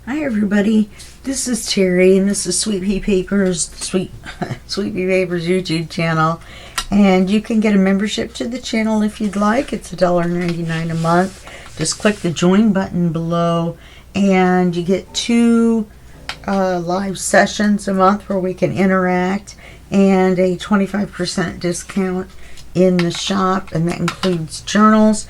Hi everybody, this is Teri and this is Sweet Pea Papers, Sweet Pea Papers YouTube channel, and you can get a membership to the channel if you'd like. It's $1.99 a month. Just click the join button below and you get 2 live sessions a month where we can interact and a 25% discount in the shop, and that includes journals.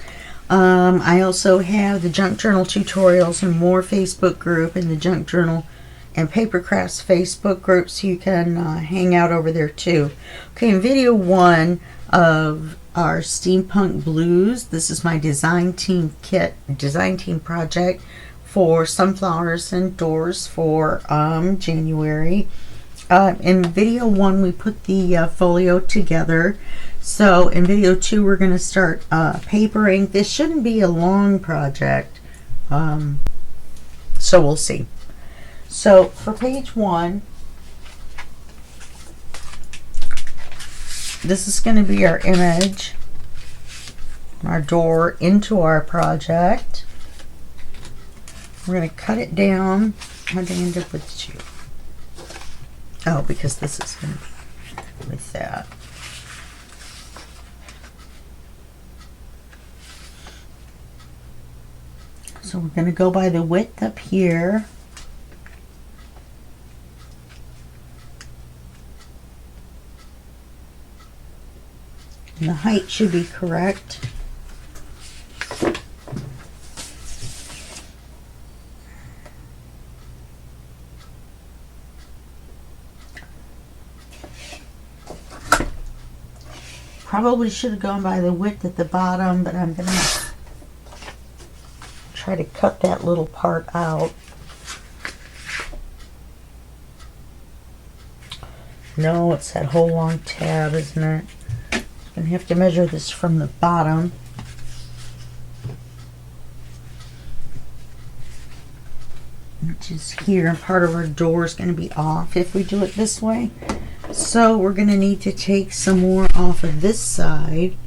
I also have the junk journal tutorials and more Facebook group and the junk journal and paper crafts Facebook group, so you can hang out over there too. Okay, in video 1 of our Steampunk Blues, this is my design team project for Sunflowers and Doors for January. In video 1 we put the folio together. So in video 2 we're going to start papering. This shouldn't be a long project, so we'll see. So for page 1, this is going to be our image, our door into our project. We're going to cut it down. How did I end up with 2? Oh, because this is going to be with that. So we're going to go by the width up here. And the height should be correct. Probably should have gone by the width at the bottom, but I'm going to try to cut that little part out. No, it's that whole long tab, isn't it? I'm going to have to measure this from the bottom. Which is here, and part of our door is going to be off if we do it this way. So we're going to need to take some more off of this side.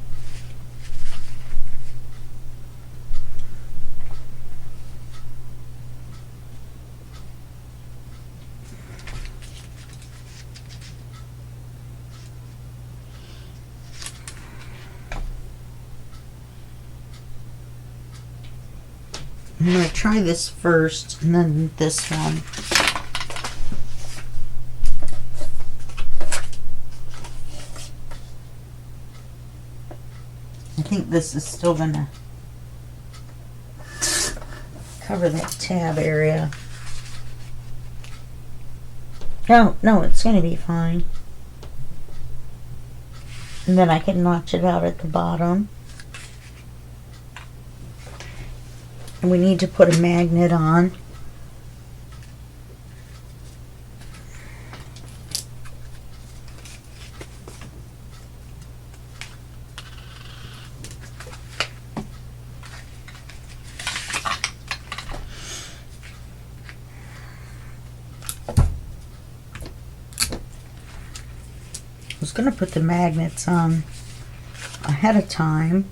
I'm going to try this first and then this one. I think this is still going to cover that tab area. No, it's going to be fine. And then I can notch it out at the bottom. And we need to put a magnet on. I was going to put the magnets on ahead of time.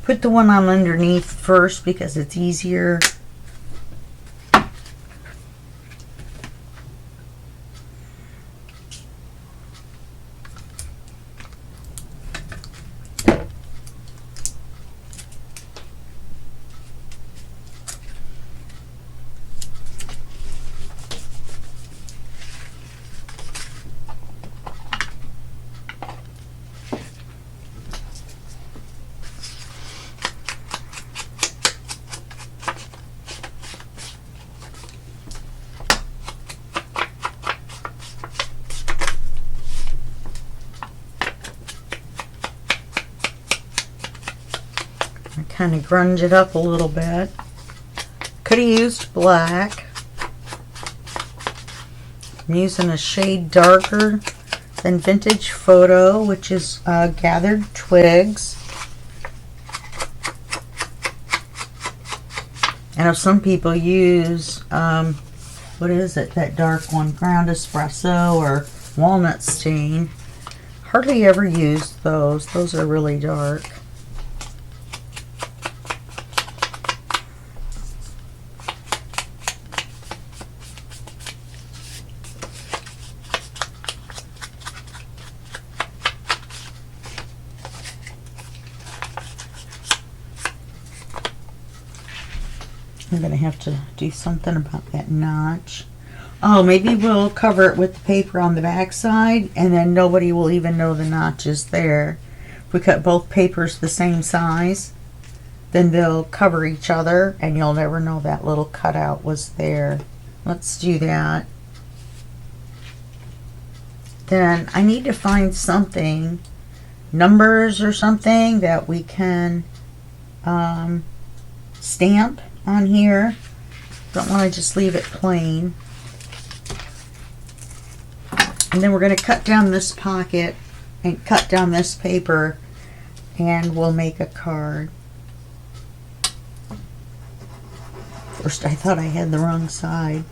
Put the one on underneath first because it's easier. Kind of grunge it up a little bit. Could have used black. I'm using a shade darker than Vintage Photo, which is gathered twigs. know some people use, what is it, that dark one, ground espresso or walnut stain. Hardly ever use those. Those are really dark. I'm going to have to do something about that notch. Oh, maybe we'll cover it with the paper on the back side, and then nobody will even know the notch is there. If we cut both papers the same size, then they'll cover each other, and you'll never know that little cutout was there. Let's do that. Then I need to find something, numbers or something, that we can stamp on here. Don't want to just leave it plain. And then we're going to cut down this pocket and cut down this paper, and we'll make a card. First I thought I had the wrong side.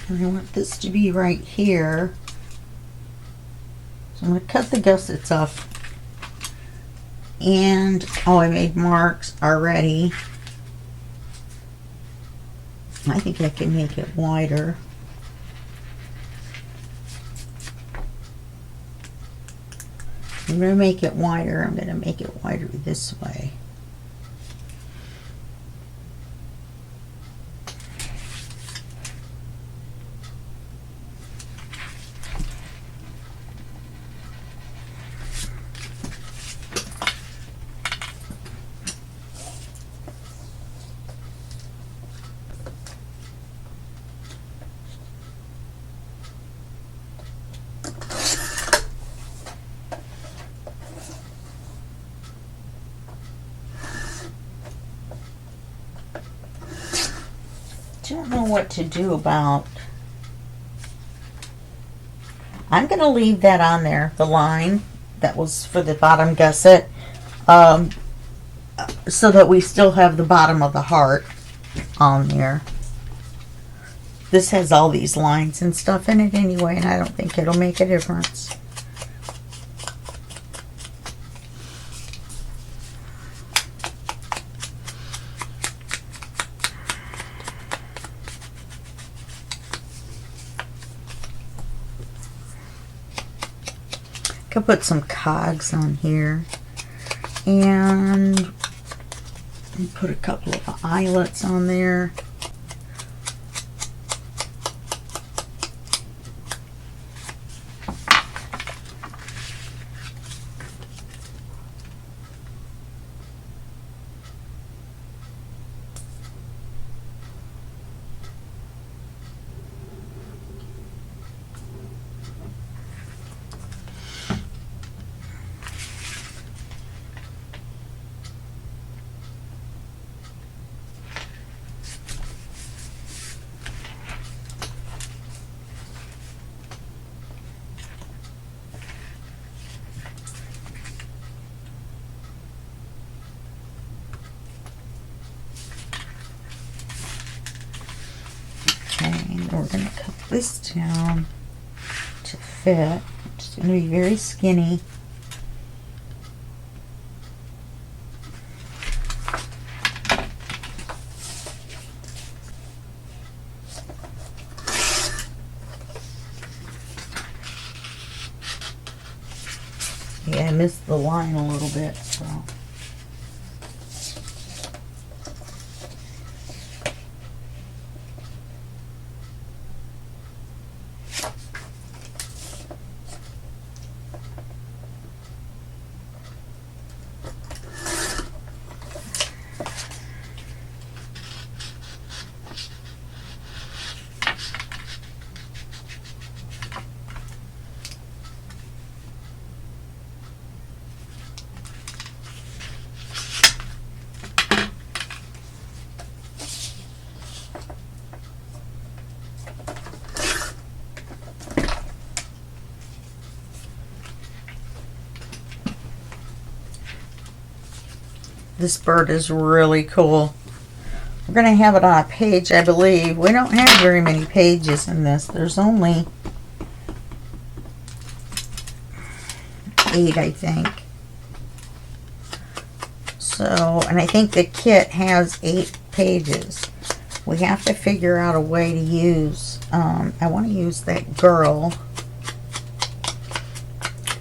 And I want this to be right here. So I'm going to cut the gussets off. And, oh, I made marks already. I think I can make it wider. I'm going to make it wider. I'm going to make it wider this way. Don't know what to do about. I'm going to leave that on there, the line that was for the bottom gusset, so that we still have the bottom of the heart on there. This has all these lines and stuff in it anyway, and I don't think it'll make a difference. Could put some cogs on here and put a couple of eyelets on there. We're going to cut this down to fit. It's going to be very skinny. Yeah, I missed the line a little bit, so. This bird is really cool. We're going to have it on a page, I believe. We don't have very many pages in this. There's only 8, I think. So, and I think the kit has 8 pages. We have to figure out a way to use, I want to use that girl.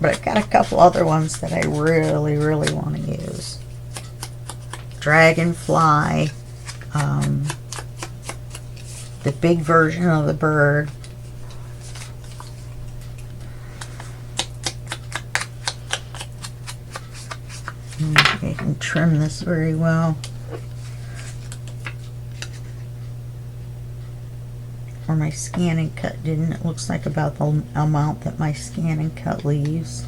But I've got a couple other ones that I really, really want to use. Dragonfly, the big version of the bird. I can trim this very well. Or my scan and cut didn't. It looks like about the amount that my scan and cut leaves.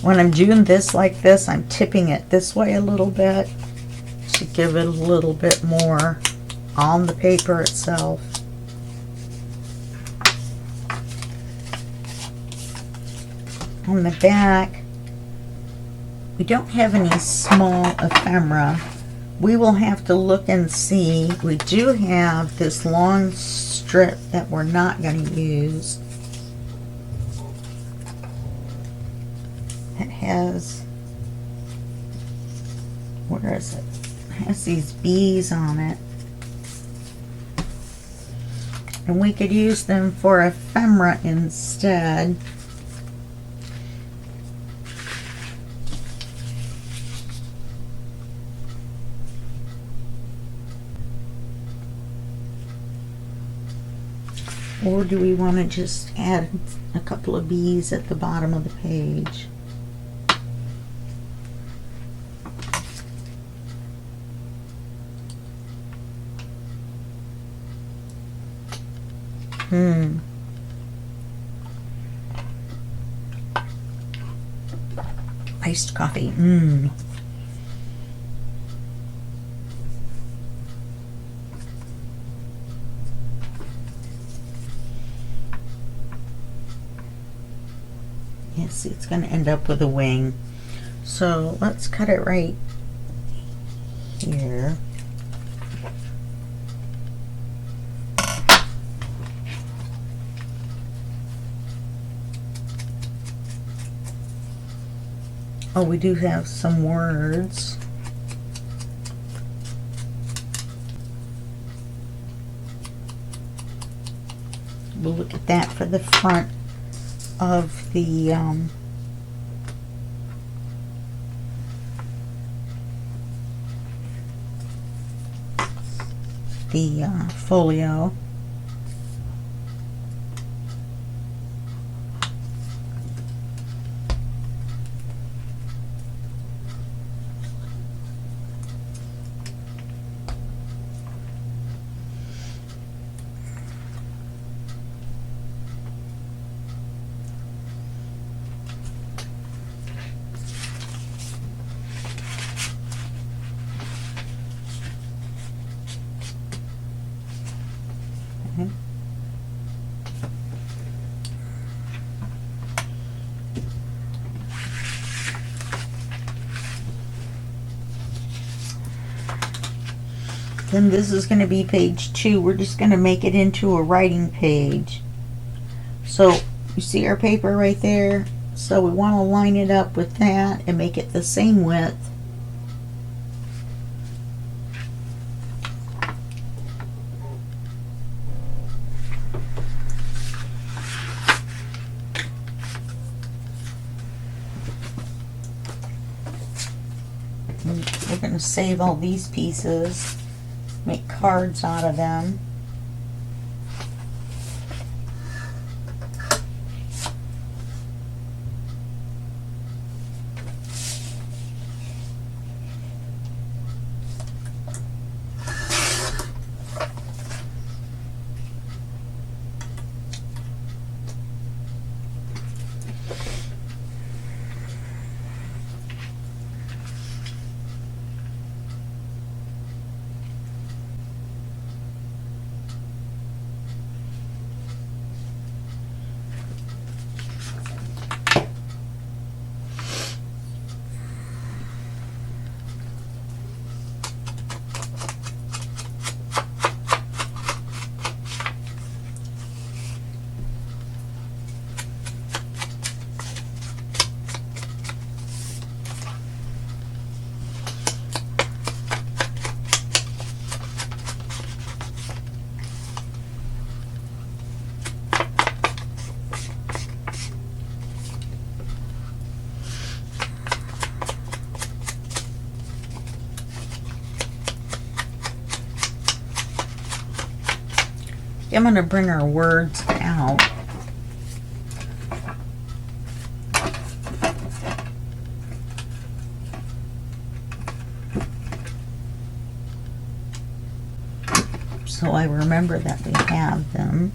When I'm doing this like this, I'm tipping it this way a little bit to give it a little bit more on the paper itself. On the back, we don't have any small ephemera. We will have to look and see. We do have this long strip that we're not going to use. It has, where is it? It has these bees on it. And we could use them for ephemera instead. Or do we want to just add a couple of bees at the bottom of the page? Iced coffee. Yes, it's going to end up with a wing. So let's cut it right here. Oh, we do have some words. We'll look at that for the front of the folio. Then this is going to be page 2. We're just going to make it into a writing page. So you see our paper right there? So we want to line it up with that and make it the same width. We're going to save all these pieces, make cards out of them. I'm going to bring our words out. So I remember that we have them.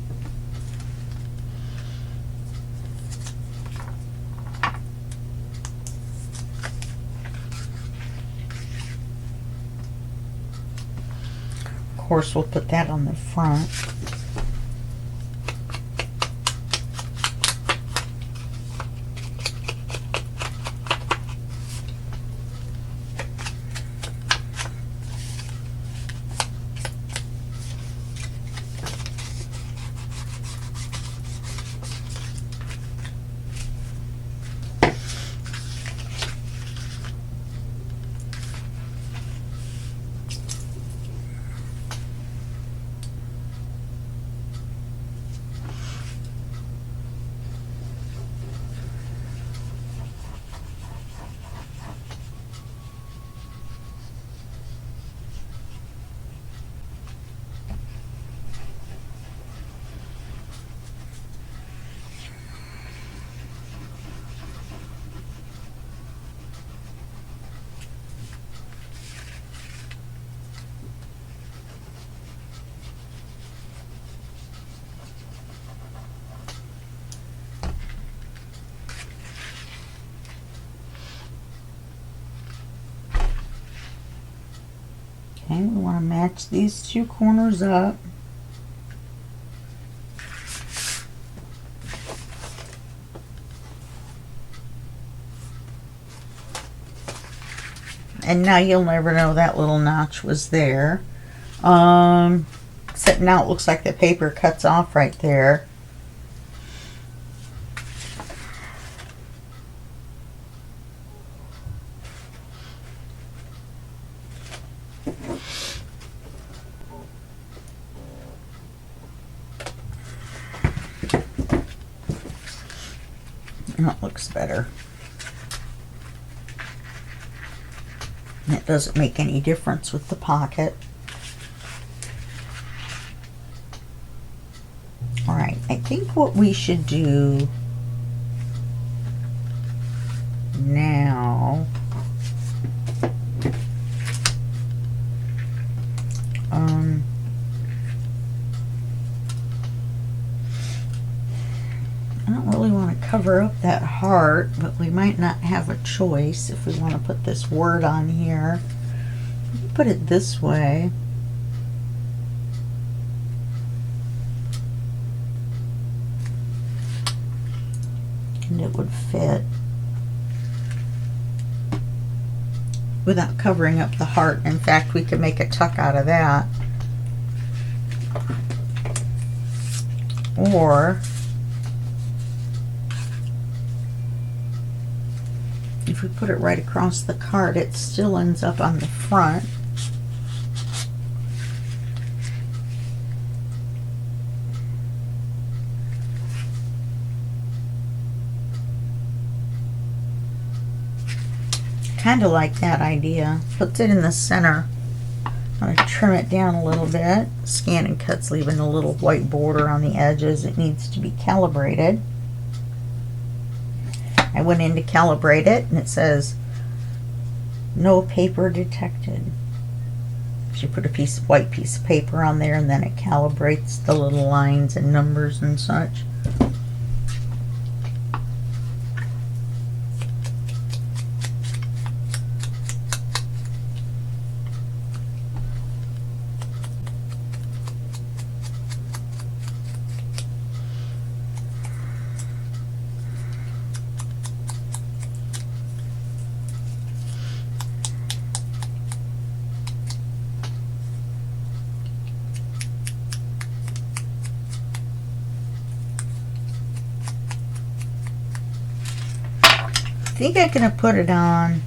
Of course, we'll put that on the front. Okay, we want to match these two corners up. And now you'll never know that little notch was there. Except now it looks like the paper cuts off right there. That looks better. It doesn't make any difference with the pocket. Alright, I think what we should do now I don't really want to cover up that heart, but we might not have a choice if we want to put this word on here. Put it this way. And it would fit without covering up the heart. In fact, we could make a tuck out of that. Or If we put it right across the card, it still ends up on the front. Kind of like that idea. Puts it in the center. I'm going to trim it down a little bit. Scan and Cut's leaving a little white border on the edges. It needs to be calibrated. I went in to calibrate it, and it says no paper detected. You put a white piece of paper on there, and then it calibrates the little lines and numbers and such. I think I'm going to put it on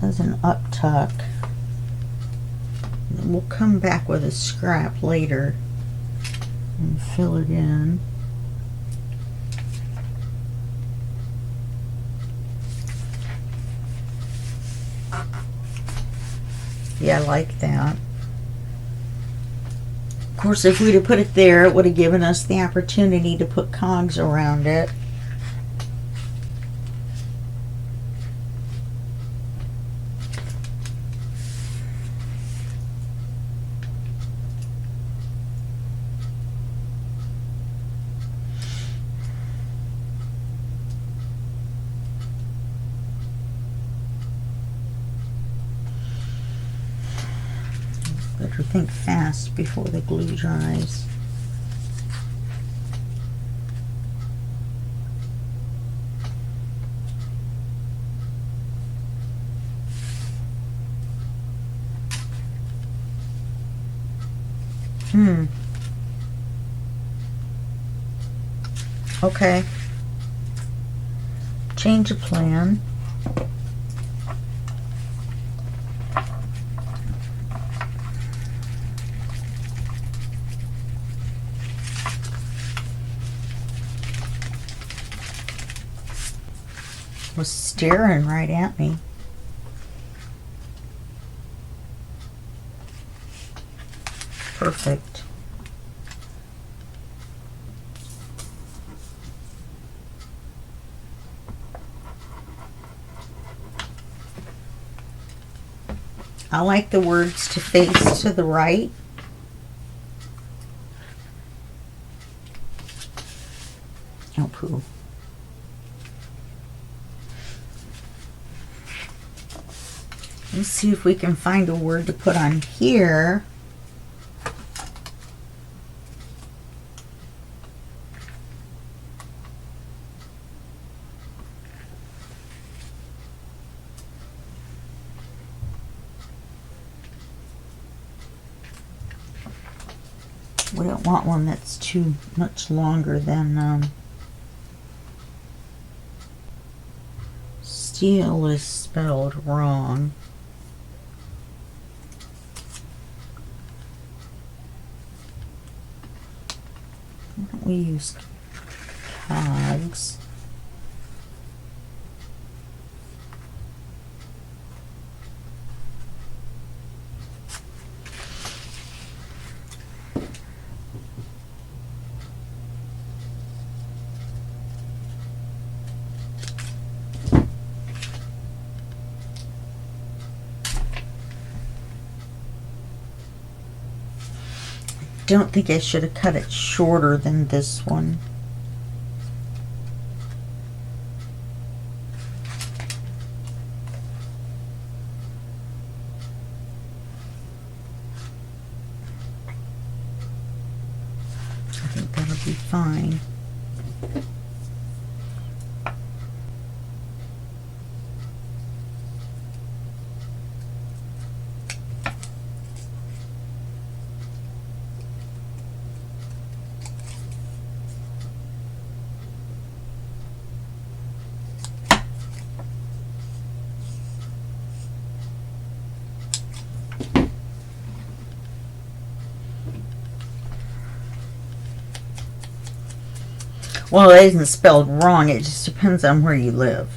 as an up tuck. And we'll come back with a scrap later and fill it in. Yeah, I like that. Of course, if we'd have put it there, it would have given us the opportunity to put cogs around it. Better think fast before the glue dries. Okay. Change of plan. Was staring right at me. Perfect. I like the words to face to the right. Oh, poo. Let's see if we can find a word to put on here. We don't want one that's too much longer than steel is spelled wrong. Why don't we use cogs? Don't think I should have cut it shorter than this one. I think that'll be fine. Well, it isn't spelled wrong. It just depends on where you live.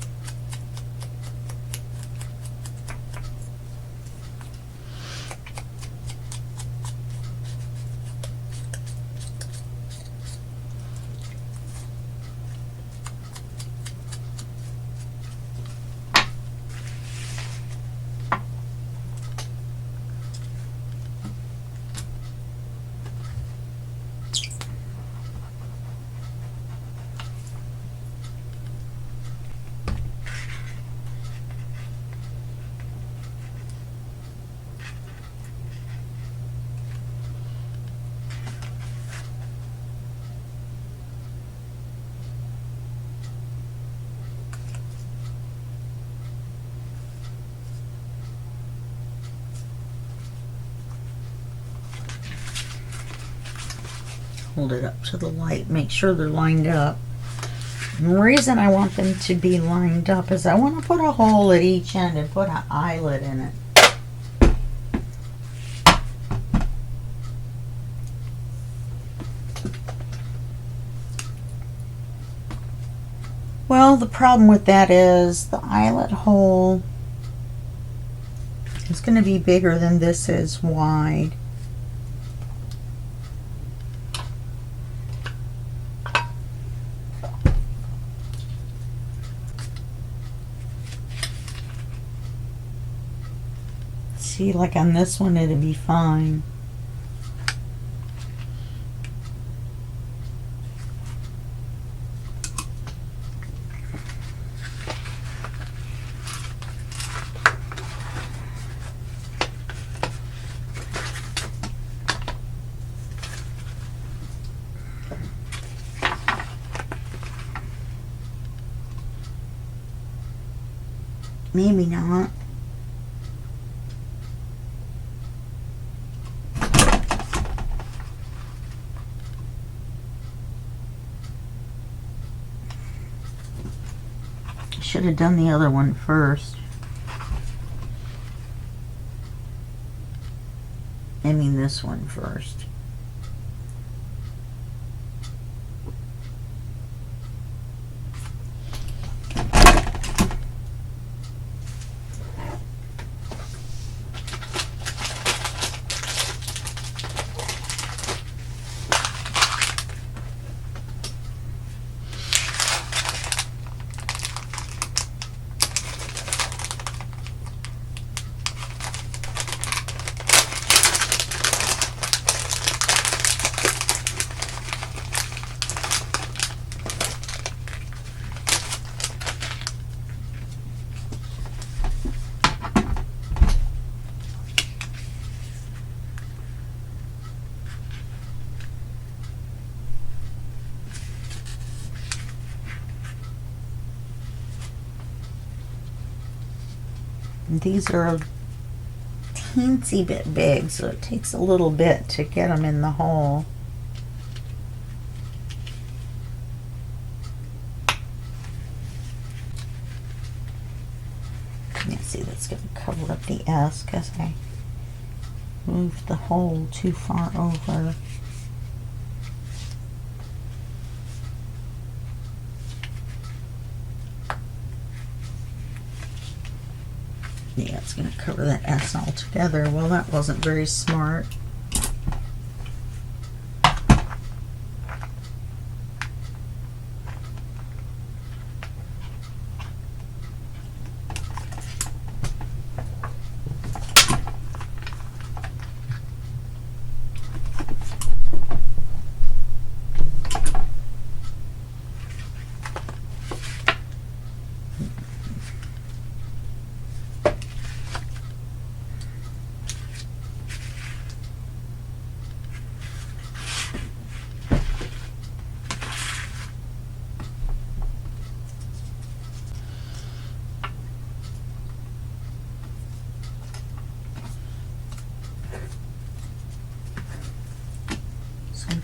Hold it up to the light, make sure they're lined up. And the reason I want them to be lined up is I want to put a hole at each end and put an eyelet in it. Well, the problem with that is the eyelet hole is going to be bigger than this is wide. See, like on this one, it'd be fine. Maybe not. Should have done the other one first. I mean this one first. These are a teensy bit big, so it takes a little bit to get them in the hole. You see, that's going to cover up the S because I moved the hole too far over. Yeah, it's going to cover that S altogether. Well, that wasn't very smart.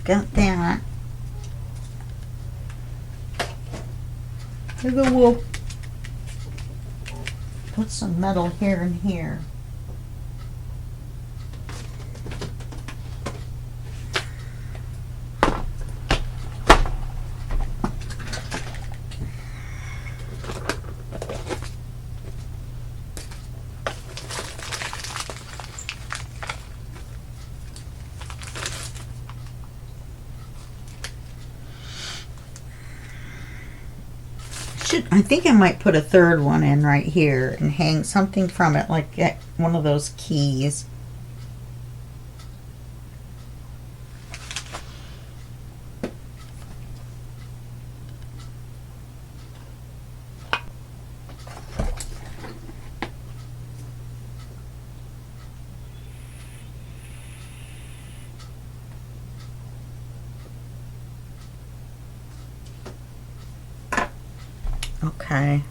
Got that. Maybe we'll put some metal here and here. I think I might put a third one in right here and hang something from it, like one of those keys. Okay.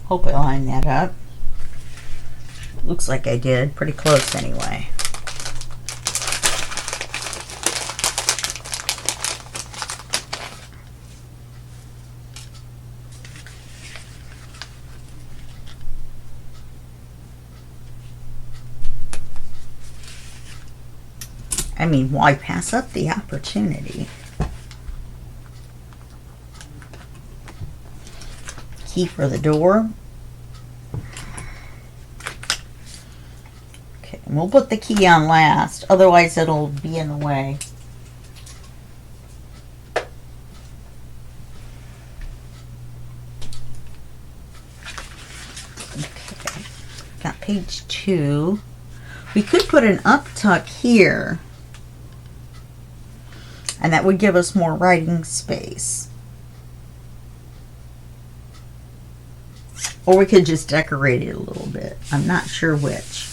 Hope I lined that up. Looks like I did. Pretty close anyway. I mean, why pass up the opportunity? Key for the door. Okay, and we'll put the key on last, otherwise it'll be in the way. Okay, got page 2. We could put an up tuck here, and that would give us more writing space. Or we could just decorate it a little bit. I'm not sure which.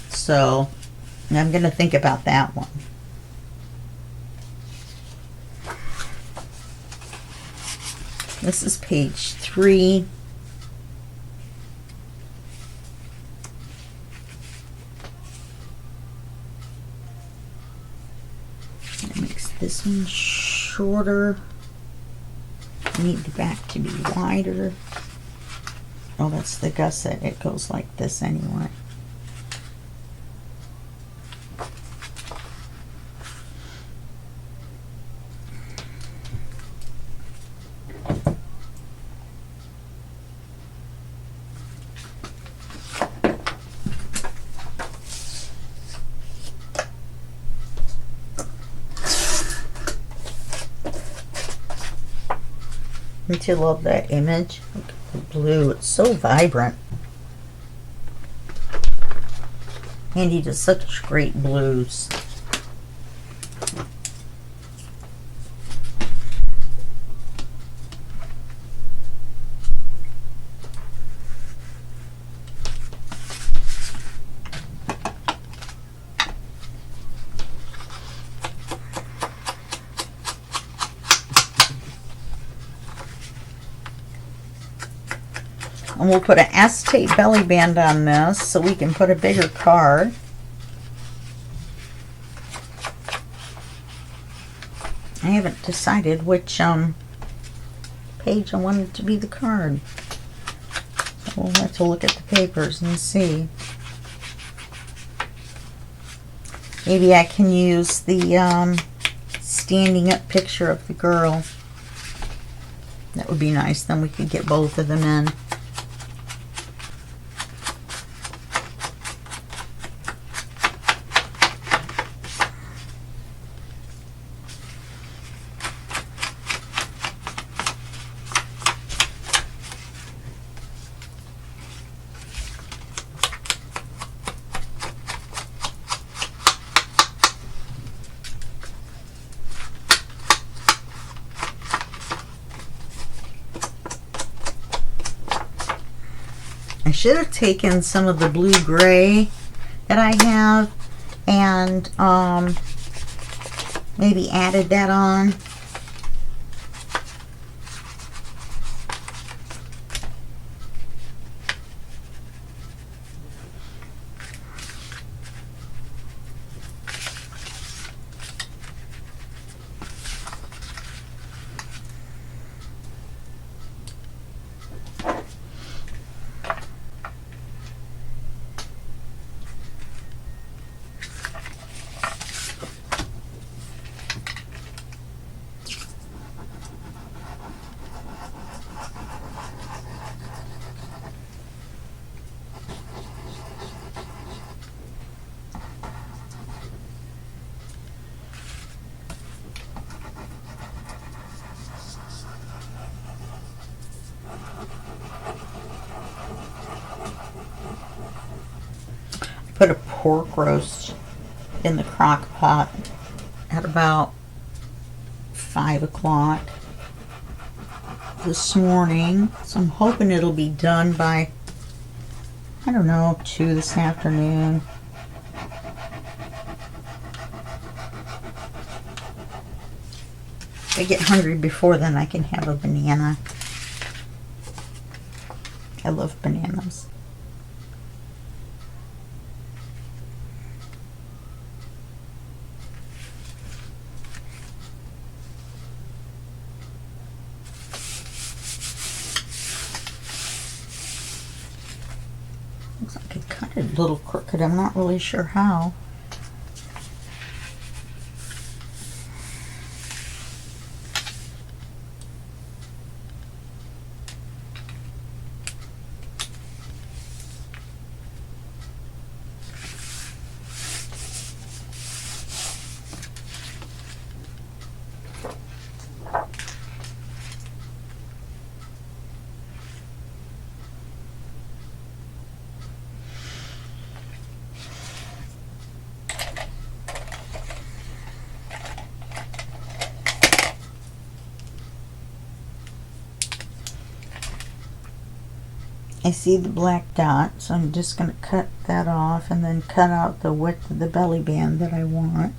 So I'm going to think about that one. This is page 3. That makes this one shorter. I need the back to be wider. Oh, that's the gusset. It goes like this anyway. Don't you love that image? Look at the blue. It's so vibrant. And he does such great blues. And we'll put an acetate belly band on this so we can put a bigger card. I haven't decided which page I want it to be the card. So we'll have to look at the papers and see. Maybe I can use the standing up picture of the girl. That would be nice. Then we could get both of them in. I should have taken some of the blue-gray that I have and maybe added that on. put a pork roast in the crock pot at about 5 o'clock this morning. So I'm hoping it'll be done by, I don't know, 2 this afternoon. If I get hungry before then, I can have a banana. I love bananas. Looks like it cut it a little crooked. I'm not really sure how. I see the black dot, so I'm just going to cut that off and then cut out the width of the belly band that I want.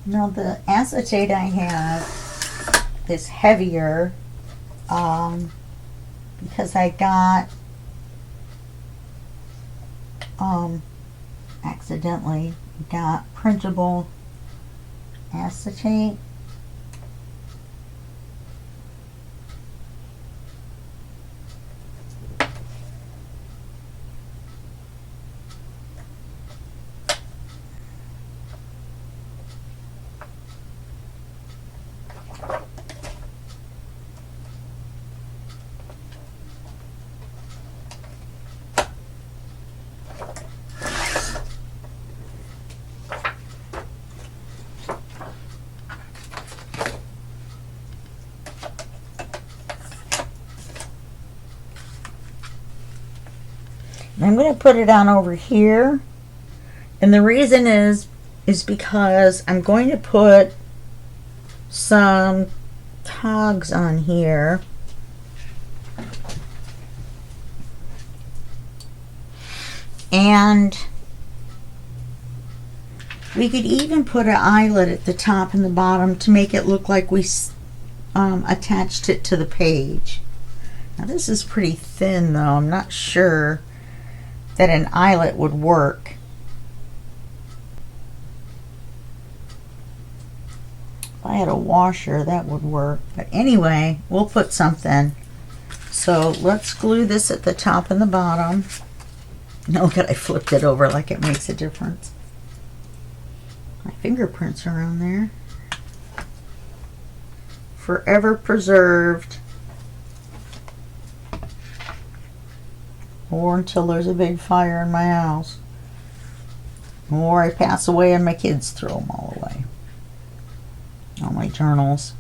Now the acetate I have is heavier because I got accidentally got printable acetate. I'm going to put it on over here, and the reason is because I'm going to put some tags on here, and we could even put an eyelet at the top and the bottom to make it look like we attached it to the page. Now this is pretty thin though. I'm not sure that an eyelet would work. If I had a washer, that would work. But anyway, we'll put something. So let's glue this at the top and the bottom. Now look at, I flipped it over like it makes a difference. My fingerprints are on there. Forever preserved. Or until there's a big fire in my house. Or I pass away and my kids throw them all away. All my journals.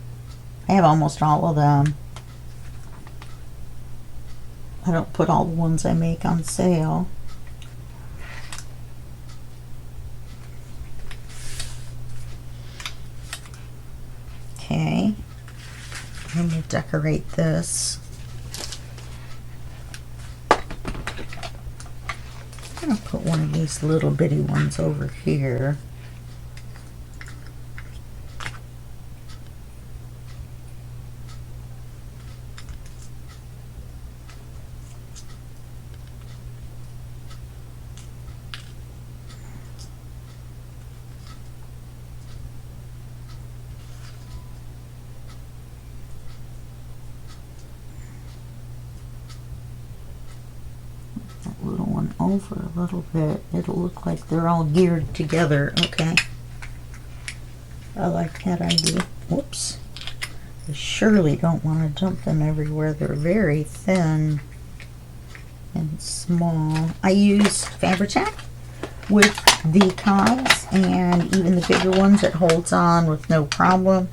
I have almost all of them. I don't put all the ones I make on sale. Okay. I'm going to decorate this. I'm going to put one of these little bitty ones over here. Little one over a little bit. It'll look like they're all geared together. Okay. I like that idea. Whoops. I surely don't want to dump them everywhere. They're very thin and small. I use Fabri-Tac with the cogs, and even the bigger ones it holds on with no problem.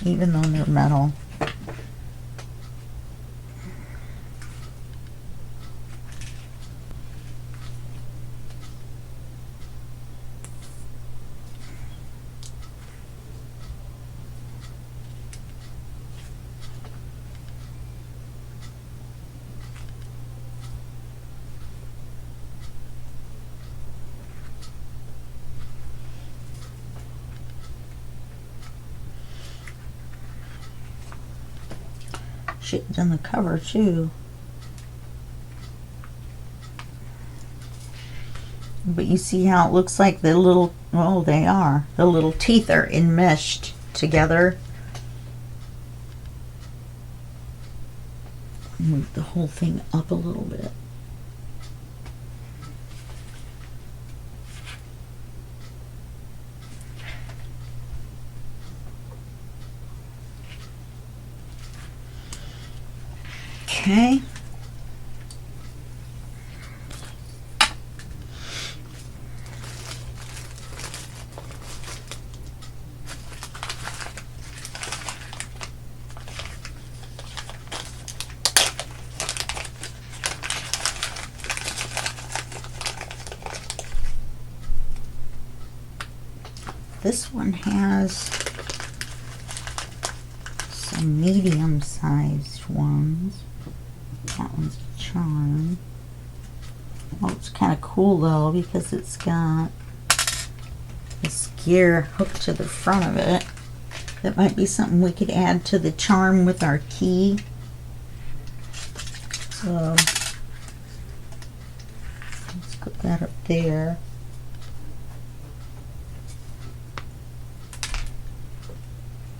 Even though they're metal. Should have done the cover too. But you see how it looks like the little, well, they are. The little teeth are enmeshed together. Move the whole thing up a little bit. Okay. This one has some medium-sized ones. That one's a charm. Oh, it's kind of cool though because it's got this gear hooked to the front of it. That might be something we could add to the charm with our key. So let's put that up there.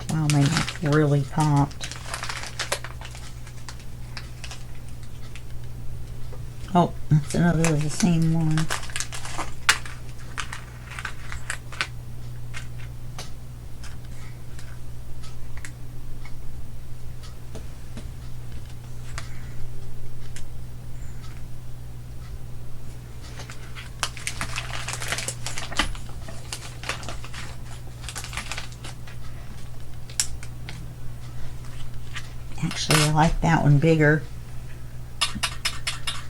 Wow, my neck really popped. Oh, that's another of the same one. Actually, I like that one bigger.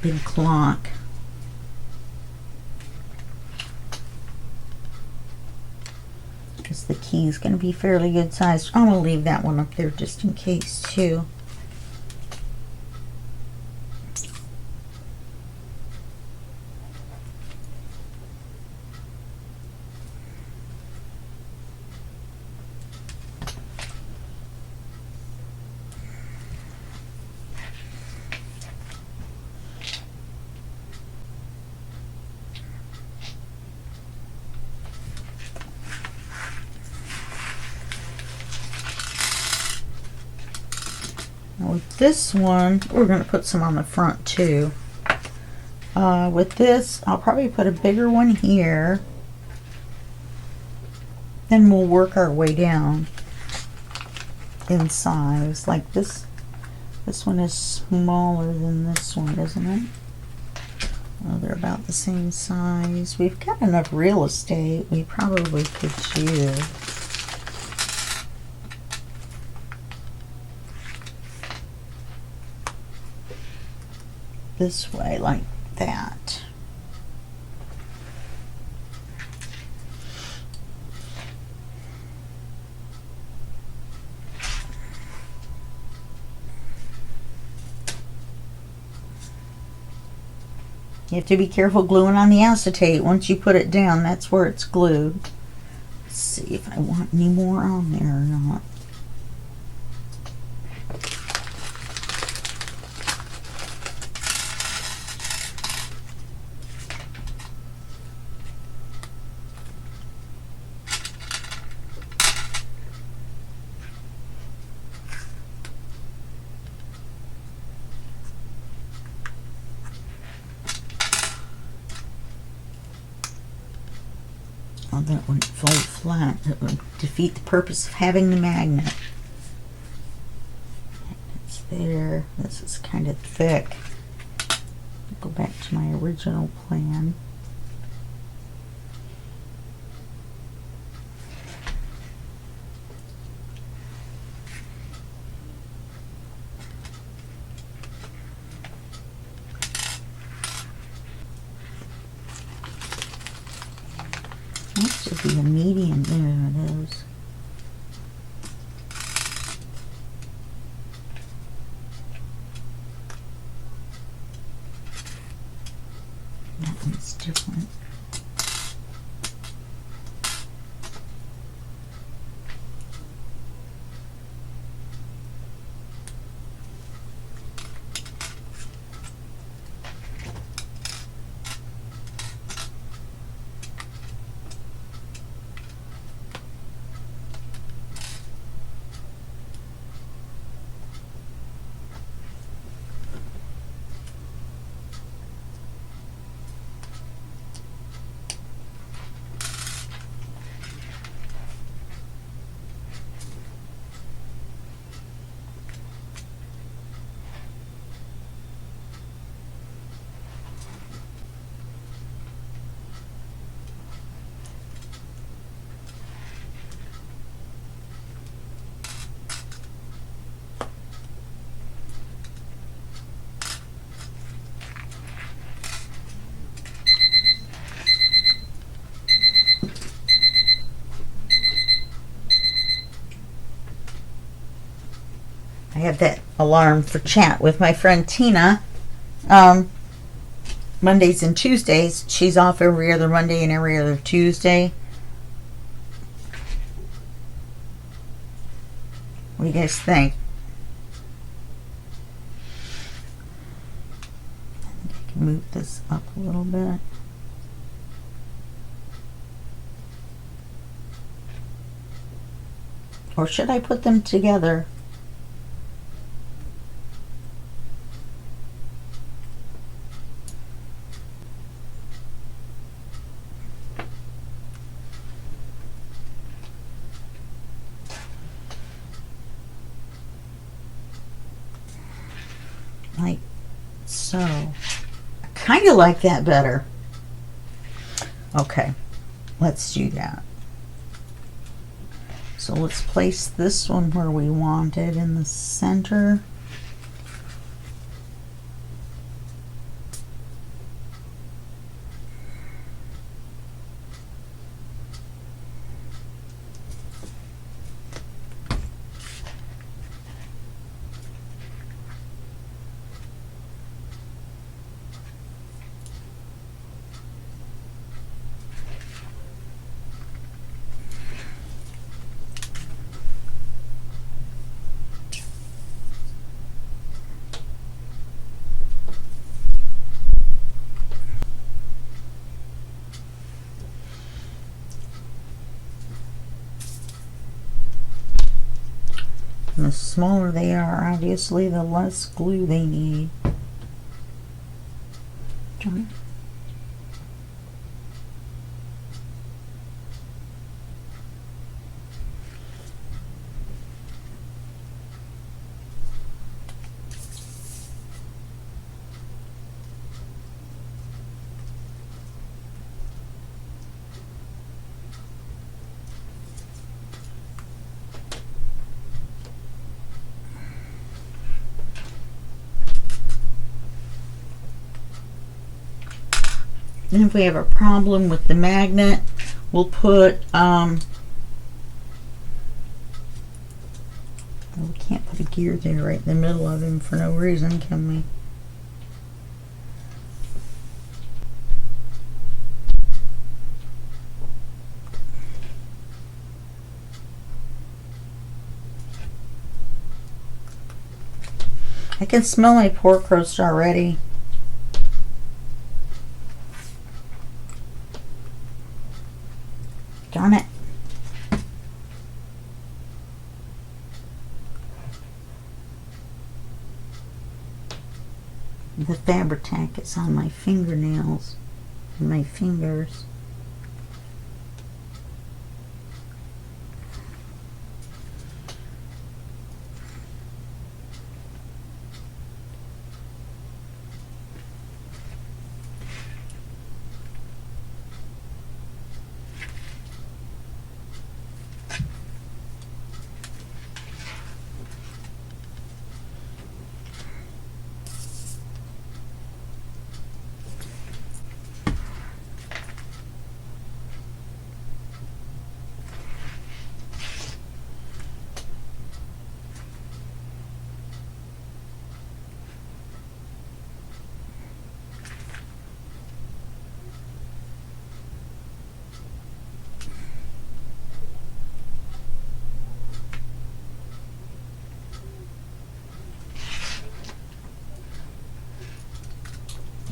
Big clock. Because the key is going to be fairly good size. I'm going to leave that one up there just in case too. With this one, we're going to put some on the front too. With this, I'll probably put a bigger one here. Then we'll work our way down in size. Like this one is smaller than this one, isn't it? Oh, they're about the same size. We've got enough real estate. We probably could use. This way, like that. You have to be careful gluing on the acetate. Once you put it down, that's where it's glued. Let's see if I want any more on there or not. that wouldn't fold flat. That would defeat the purpose of having the magnet. It's there. This is kind of thick. Go back to my original plan. That should be a medium. There it is. That one's different. I have that alarm for chat with my friend Tina. Mondays and Tuesdays. She's off every other Monday and every other Tuesday. What do you guys think? I think I can move this up a little bit. Or should I put them together? Like so. I kind of like that better. Okay, let's do that. So let's place this one where we want it in the center. And the smaller they are, obviously, the less glue they need. Darn it. And if we have a problem with the magnet, we'll put, we can't put a gear there right in the middle of him for no reason, can we? I can smell my pork roast already. Darn it. The Fabri-Tac is on my fingernails and my fingers.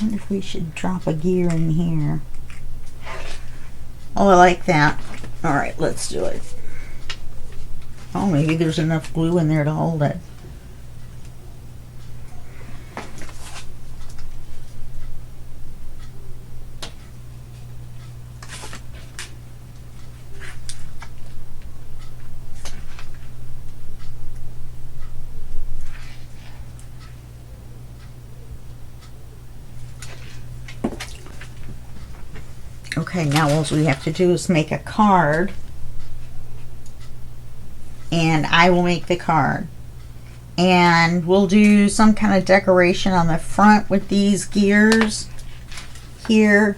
wonder if we should drop a gear in here. Oh, I like that. All right, let's do it. Oh, maybe there's enough glue in there to hold it. Okay, now all we have to do is make a card, and I will make the card, and we'll do some kind of decoration on the front with these gears here,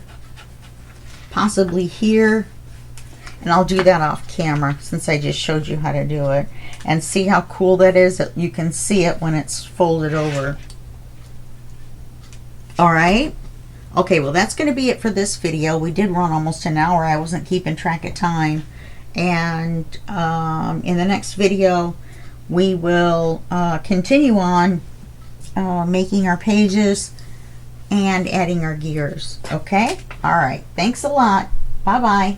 possibly here, and I'll do that off camera since I just showed you how to do it. And see how cool that is, that you can see it when it's folded over. All right. Okay, well, that's going to be it for this video. We did run almost an hour. I wasn't keeping track of time. And in the next video, we will continue on making our pages and adding our gears. Okay? All right. Thanks a lot. Bye-bye.